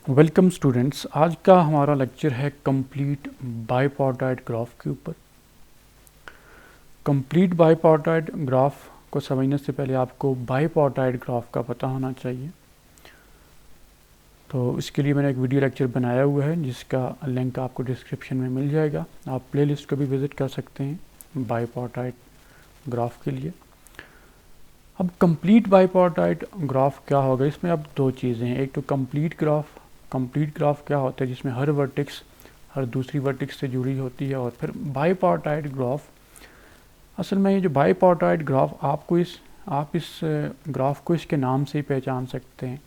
Welcome students, आज का हमारा लेक्चर है कंप्लीट बाइपार्टाइट ग्राफ के ऊपर। कंप्लीट बाइपार्टाइट ग्राफ को समझने से पहले आपको बाइपार्टाइट ग्राफ का पता होना चाहिए। तो इसके लिए मैंने एक वीडियो लेक्चर बनाया हुआ है जिसका लिंक आपको डिस्क्रिप्शन में मिल जाएगा। आप प्लेलिस्ट को भी विज़िट कर सकते हैं बाइपार्टाइट ग्राफ के लिए। अब कंप्लीट बाइपार्टाइट ग्राफ क्या होगा, इसमें अब दो चीज़ें हैं। एक तो कंप्लीट ग्राफ क्या होता है जिसमें हर वर्टेक्स हर दूसरी वर्टेक्स से जुड़ी होती है। और फिर बाइपार्टाइट ग्राफ, असल में ये जो बाइपार्टाइट ग्राफ आप इस ग्राफ को इसके नाम से ही पहचान सकते हैं।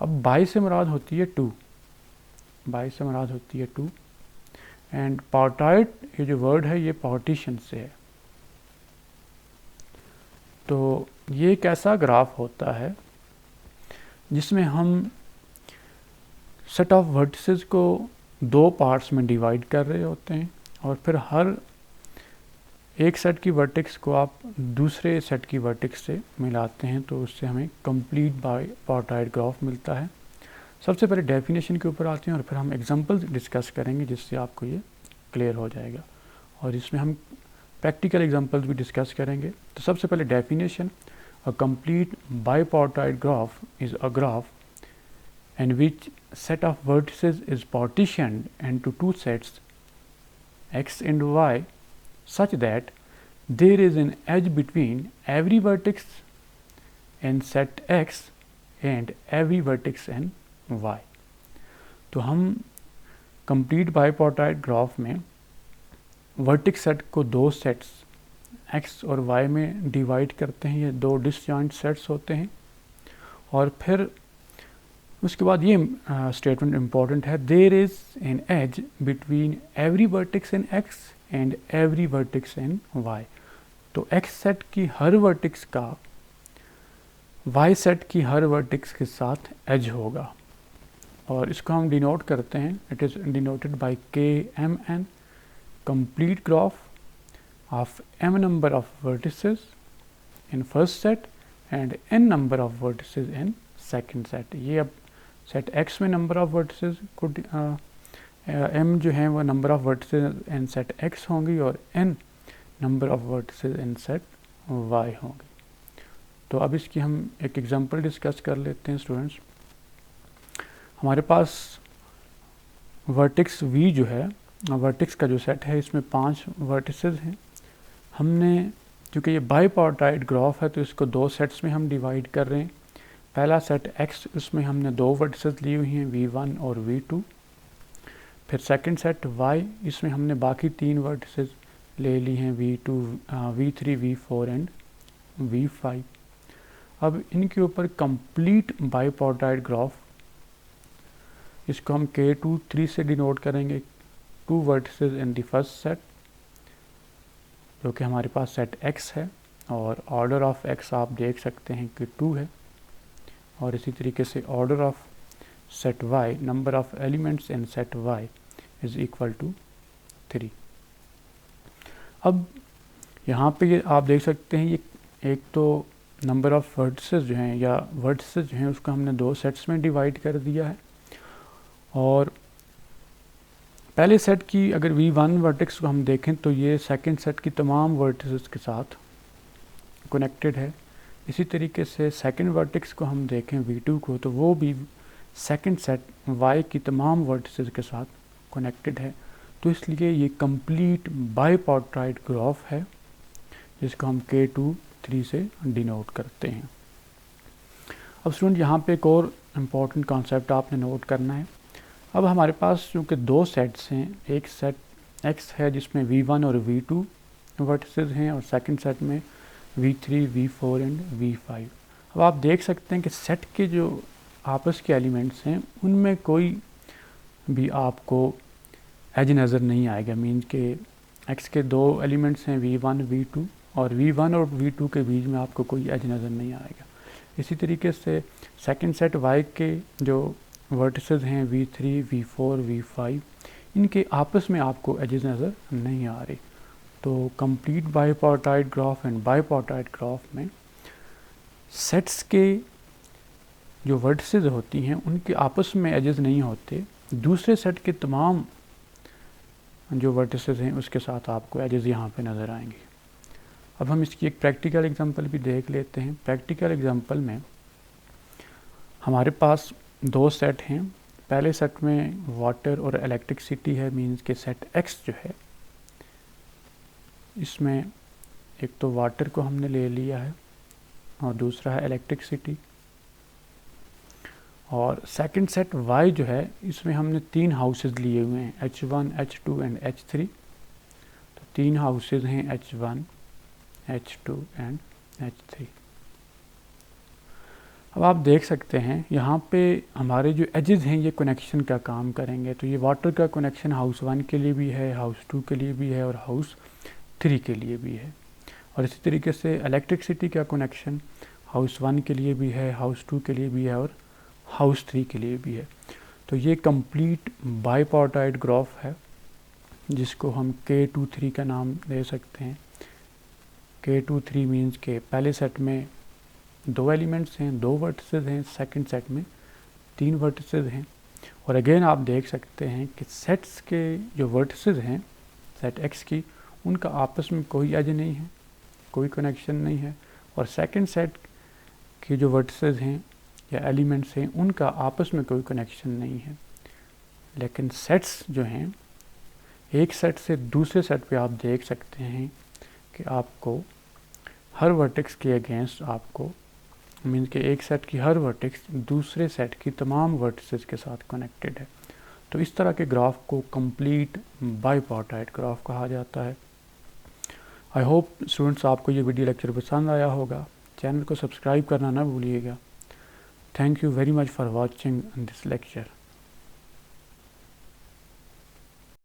अब बाई से मुराद होती है टू, एंड पार्टाइट ये जो वर्ड है ये पार्टीशन से है। तो ये एक ऐसा ग्राफ होता है जिसमें हम सेट ऑफ वर्टिसेस को दो पार्ट्स में डिवाइड कर रहे होते हैं और फिर हर एक सेट की वर्टेक्स को आप दूसरे सेट की वर्टेक्स से मिलाते हैं, तो उससे हमें कंप्लीट बाइपार्टाइट ग्राफ मिलता है। सबसे पहले डेफिनेशन के ऊपर आते हैं और फिर हम एग्जांपल्स डिस्कस करेंगे जिससे आपको ये क्लियर हो जाएगा, और इसमें हम प्रैक्टिकल एग्जांपल्स भी डिस्कस करेंगे। तो सबसे पहले definition, a complete bipartite graph is a graph in which set of vertices is partitioned into two sets x and y such that there is an edge between every vertex in set x and every vertex in y। तो हम complete bipartite graph में vertex set को दो sets x और y में divide करते हैं। ये दो डिसजॉइंट सेट्स होते हैं। और फिर उसके बाद ये स्टेटमेंट इम्पॉर्टेंट है, there is an edge between every vertex in X and every vertex in Y. तो एक्स सेट की हर वर्टेक्स का वाई सेट की हर वर्टेक्स के साथ एज होगा, और इसको हम डिनोट करते हैं, it is denoted by K M N, complete graph of M number of vertices in first set and N number of vertices in second set. ये अब सेट एक्स में नंबर ऑफ वर्टिसेस को M जो है वो number of vertices in set X होंगी और N number of vertices in set Y होंगी। तो अब इसकी हम एक एग्जांपल डिस्कस कर लेते हैं स्टूडेंट्स। हमारे पास वर्टेक्स वी जो है, वर्टेक्स का जो सेट है इसमें 5 वर्टिसेस हैं। हमने क्योंकि ये बाइपार्टाइट ग्राफ है तो इसको दो सेट्स में हम डिवाइड कर रहे हैं। पहला सेट x, उसमें हमने दो वर्टिसेस ली हुई हैं v1 और v2। फिर सेकंड सेट y, इसमें हमने बाकी तीन वर्टिसेस ले ली हैं v2, v3, v4 and v5। अब इनके ऊपर कंप्लीट बाइपार्टाइट ग्राफ, इसको हम k23 से डिनोट करेंगे, two vertices in the first set जो कि हमारे पास सेट x है, और ऑर्डर ऑफ x आप देख सकते हैं कि 2 है। और इसी तरीके से order of set y, number of elements in set y is equal to 3। अब यहाँ पे ये आप देख सकते हैं, ये एक तो नंबर ऑफ वर्टिसेस जो हैं या वर्टिसेस जो हैं उसको हमने दो सेट्स में डिवाइड कर दिया है। और पहले सेट की अगर v1 वर्टेक्स को हम देखें तो ये सेकंड सेट की तमाम वर्टिसेस के साथ कनेक्टेड है। इसी तरीके से सेकंड वर्टेक्स को हम देखें v2 को, तो वो भी सेकंड सेट y की तमाम वर्टिसेस के साथ कनेक्टेड है। तो इसलिए ये कंप्लीट बाइपार्टाइट ग्राफ है जिसको हम k23 से डिनोट करते हैं। अब स्टूडेंट यहाँ पे एक और इम्पॉर्टेंट कॉन्सेप्ट आपने नोट करना है। अब हमारे पास चूँकि दो सेट्स हैं, एक सेट x है जिसमें v1 और v2 वर्टिसेस हैं और सेकंड सेट में v3, v4 एंड v5। अब आप देख सकते हैं कि सेट के जो आपस के एलिमेंट्स हैं उनमें कोई भी आपको एज नज़र नहीं आएगा। मीन के x के दो एलिमेंट्स हैं v1, v2, और v1 और v2 के बीच में आपको कोई एज नज़र नहीं आएगा। इसी तरीके से सेकंड सेट y के जो वर्टिसेस हैं v3, v4, v5, इनके आपस में आपको एजेस नज़र नहीं आ रही। तो complete bipartite graph and bipartite graph में सेट्स के जो वर्टिसेस होती हैं उनके आपस में एजेस नहीं होते, दूसरे सेट के तमाम जो वर्टिसेस हैं उसके साथ आपको एजेस यहाँ पे नज़र आएंगे। अब हम इसकी एक प्रैक्टिकल एग्जांपल भी देख लेते हैं। प्रैक्टिकल एग्जांपल में हमारे पास दो सेट हैं। पहले सेट में वाटर और इलेक्ट्रिसिटी है, मींस के सेट एक्स जो है इसमें एक तो वाटर को हमने ले लिया है और दूसरा है इलेक्ट्रिसिटी। और सेकंड सेट वाई जो है इसमें हमने 3 हाउसेज लिए हुए हैं, H1, H2 एंड H3। तो 3 हाउसेज हैं H1, H2 एंड H3। अब आप देख सकते हैं यहाँ पे हमारे जो एजेस हैं ये कनेक्शन का काम करेंगे। तो ये वाटर का कनेक्शन हाउस 1 के लिए भी है, हाउस 2 के लिए भी है और हाउस 3 के लिए भी है। और इसी तरीके से इलेक्ट्रिसिटी का कनेक्शन हाउस 1 के लिए भी है, हाउस 2 के लिए भी है और हाउस 3 के लिए भी है। तो ये कंप्लीट बाइपार्टाइट ग्राफ है जिसको हम K23 का नाम दे सकते हैं। K23 मीन्स के पहले सेट में 2 एलिमेंट्स हैं, 2 वर्टिसेस हैं, सेकंड सेट में 3 वर्टिसेस हैं। और अगेन आप देख सकते हैं कि सेट्स के जो वर्टिसेस हैं सेट एक्स की, उनका आपस में कोई एज नहीं है, कोई कनेक्शन नहीं है। और सेकंड सेट के जो वर्टिसेस हैं या एलिमेंट्स हैं उनका आपस में कोई कनेक्शन नहीं है। लेकिन सेट्स जो हैं एक सेट से दूसरे सेट पे आप देख सकते हैं कि आपको हर वर्टेक्स के अगेंस्ट आपको मीन्स कि एक सेट की हर वर्टेक्स दूसरे सेट की तमाम वर्टिसेस के साथ कनेक्टेड है। तो इस तरह के ग्राफ को कंप्लीट बाइपार्टाइट ग्राफ कहा जाता है। आई होप स्टूडेंट्स आपको ये वीडियो लेक्चर पसंद आया होगा। चैनल को सब्सक्राइब करना ना भूलिएगा। Thank you very much for watching this lecture.